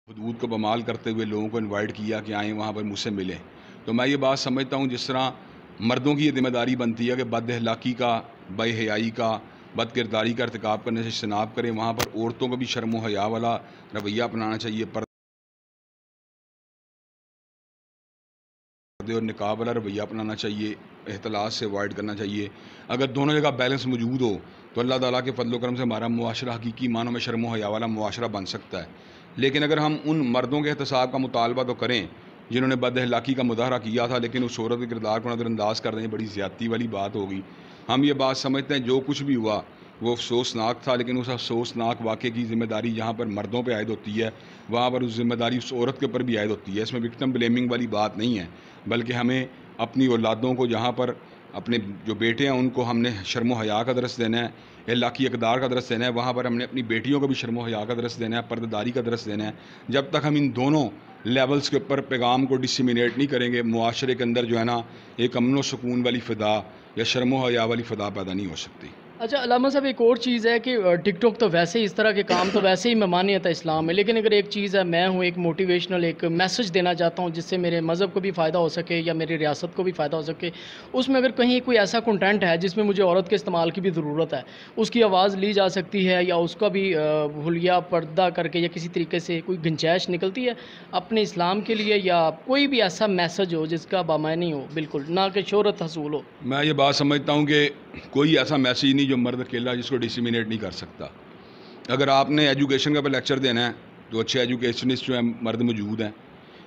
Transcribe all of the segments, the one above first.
حدود کو پامال کرتے ہوئے لوگوں کو انوائٹ کیا کہ آئیں وہاں پر مجھ سے ملیں. تو میں یہ بات سمجھتا ہوں جس طرح مردوں کی یہ ذمہ داری بنتی ہے کہ بد اخلاقی کا، بے حیائی کا، بد کرداری کا ارتکاب کرنے سے اجتناب کریں، وہاں پر عورتوں کو بھی شرم و حیا والا رویہ اپنانا چاہیے، پردے اور نقاب والا رویہ اپنانا چاہیے، اختلاط سے اوائڈ کرنا چاہیے. اگر دونوں جگہ بیلنس موجود ہو تو اللہ تعالیٰ کے فضل و کرم سے ہمارا معاشرہ حقیقی معنوں میں شرم و حیا والا معاشرہ بن سکتا ہے. لیکن اگر ہم ان مردوں کے احتساب کا مطالبہ تو کریں جنہوں نے بد اخلاقی کا مظاہرہ کیا تھا لیکن اس عورت کے کردار کو نظر انداز کر دیں، یہ بڑی زیادتی والی بات ہوگی. ہم یہ بات سمجھتے ہیں جو کچھ بھی ہوا وہ افسوسناک تھا، لیکن اس افسوسناک واقعے کی ذمہ داری جہاں پر مردوں پہ عائد ہوتی ہے وہاں پر اس ذمہ داری اس عورت کے اوپر بھی عائد ہوتی ہے. اس میں وکٹم بلیمنگ والی بات نہیں ہے، بلکہ ہمیں اپنی اولادوں کو، جہاں پر اپنے جو بیٹے ہیں ان کو ہم نے شرم و حیا کا درس دینا ہے، اخلاقی اقدار کا درس دینا ہے، وہاں پر ہم نے اپنی بیٹیوں کو بھی شرم و حیا کا درس دینا ہے، پردہ داری کا درس دینا ہے. جب تک ہم ان دونوں لیولز کے اوپر پیغام کو ڈسیمینیٹ نہیں کریں گے، معاشرے کے اندر جو ہے نا ایک امن و سکون والی فضا یا شرم و حیا والی فضا پیدا نہیں ہو سکتی. اچھا علامہ صاحب، ایک اور چیز ہے کہ ٹک ٹاک تو ویسے ہی، اس طرح کے کام تو ویسے ہی ممانعت ہے اسلام میں، لیکن اگر ایک چیز ہے، میں ہوں ایک موٹیویشنل ایک میسج دینا چاہتا ہوں جس سے میرے مذہب کو بھی فائدہ ہو سکے یا میری ریاست کو بھی فائدہ ہو سکے. اس میں اگر کہیں کوئی ایسا کنٹینٹ ہے جس میں مجھے عورت کے استعمال کی بھی ضرورت ہے، اس کی آواز لی جا سکتی ہے یا اس کا بھی حلیہ پردہ کر کے یا کسی طریقے سے کوئی گنجائش نکلتی ہے اپنے اسلام کے لیے، یا کوئی بھی ایسا میسج ہو جس کا بامعنی ہو، بالکل نہ کہ شہرت حصول ہو. میں یہ بات سمجھتا ہوں کہ کوئی ایسا میسیج نہیں جو مرد اکیلا جس کو ڈسیمینیٹ نہیں کر سکتا. اگر آپ نے ایجوکیشن کا پہ لیکچر دینا ہے تو اچھے ایجوکیشنسٹ جو ہیں مرد موجود ہیں.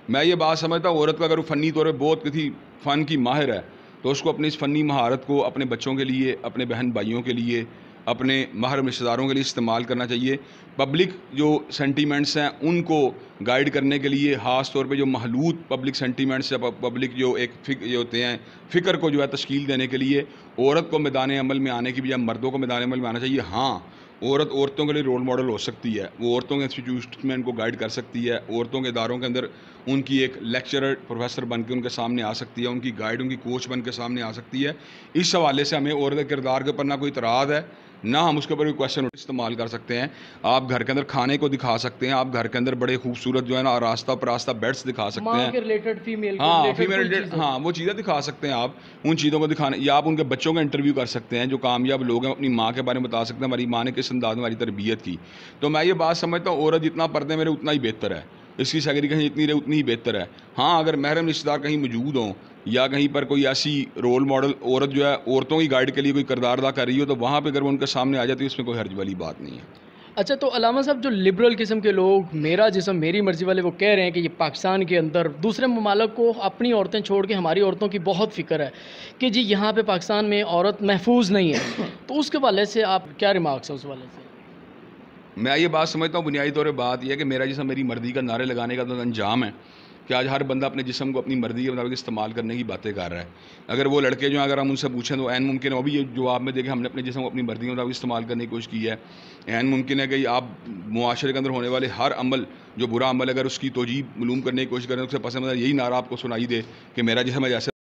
میں یہ بات سمجھتا ہوں عورت کا اگر وہ فنی طور پہ بہت کسی فن کی ماہر ہے تو اس کو اپنی اس فنی مہارت کو اپنے بچوں کے لیے، اپنے بہن بھائیوں کے لیے، اپنے محرم رشتہ داروں کے لیے استعمال کرنا چاہیے. پبلک جو سینٹیمنٹس ہیں ان کو گائیڈ کرنے کے لیے، خاص طور پہ جو محلود پبلک سینٹیمنٹس یا پبلک جو ایک جو ہوتے ہیں فکر کو جو ہے تشکیل دینے کے لیے عورت کو میدان عمل میں آنے کی بجائے مردوں کو میدان عمل میں آنا چاہیے. ہاں، عورت عورتوں کے لیے رول ماڈل ہو سکتی ہے، وہ عورتوں کے انسٹیٹیوشن میں ان کو گائیڈ کر سکتی ہے، عورتوں کے اداروں کے اندر ان کی ایک لیکچرر پروفیسر بن کے ان کے سامنے آ سکتی ہے، ان کی گائیڈ، ان کی کوچ بن کے سامنے آ سکتی ہے. اس حوالے سے ہمیں عورت کے کردار کے اوپر نہ کوئی اعتراض ہے، نہ ہم اس کے اوپر کوئی کویشچن استعمال کر سکتے ہیں. آپ گھر کے اندر کھانے کو دکھا سکتے ہیں، آپ گھر کے اندر بڑے خوبصورت جو ہے نا آراستہ پراستہ بیڈس دکھا سکتے ماں ہیں، کے ریلیٹڈ، فیمیل کے ہاں ریلیٹڈ کوئی فیمیل، چیز ہاں وہ چیزیں دکھا سکتے ہیں. آپ ان چیزوں کو دکھانے، یا آپ ان کے بچوں کا انٹرویو کر سکتے ہیں جو کامیاب لوگ ہیں، اپنی ماں کے بارے میں بتا سکتے ہیں ہماری ماں نے کس انداز میں ہماری تربیت کی. تو میں یہ بات سمجھتا ہوں عورت جتنا پردے میں رہے اتنا ہی بہتر ہے، اس کی سیگریگیشن جتنی رہے اتنی ہی بہتر ہے. ہاں، اگر محرم رشتہ دار کہیں موجود ہوں یا کہیں پر کوئی ایسی رول ماڈل عورت جو ہے عورتوں کی گائیڈ کے لیے کوئی کردار ادا کر رہی ہو تو وہاں پہ اگر وہ ان کے سامنے آ جاتی ہے اس میں کوئی حرج والی بات نہیں ہے. اچھا، تو علامہ صاحب جو لبرل قسم کے لوگ، میرا جسم میری مرضی والے، وہ کہہ رہے ہیں کہ یہ پاکستان کے اندر دوسرے ممالک کو اپنی عورتیں چھوڑ کے ہماری عورتوں کی بہت فکر ہے کہ جی یہاں پہ پاکستان میں عورت محفوظ نہیں ہے، تو اس کے حوالے سے آپ کیا ریمارکس ہیں اس حوالے سے؟ میں یہ بات سمجھتا ہوں بنیادی طور پہ بات یہ ہے کہ میرا جسم میری مرضی کا نعرے لگانے کا تو انجام ہے کہ آج ہر بندہ اپنے جسم کو اپنی مرضی کے مطابق استعمال کرنے کی باتیں کر رہا ہے. اگر وہ لڑکے جو ہیں اگر ہم ان سے پوچھیں تو عین ممکن ہے وہ بھی یہ جواب میں دے کہ ہم نے اپنے جسم کو اپنی مرضی کے مطابق استعمال کرنے کی کوشش کی ہے. عین ممکن ہے کہ آپ معاشرے کے اندر ہونے والے ہر عمل جو برا عمل اگر اس کی توجیہ معلوم کرنے کی کوشش کریں اس سے پس منظر یہی نعرہ آپ کو سنائی دے کہ میرا جسم ہے جیسے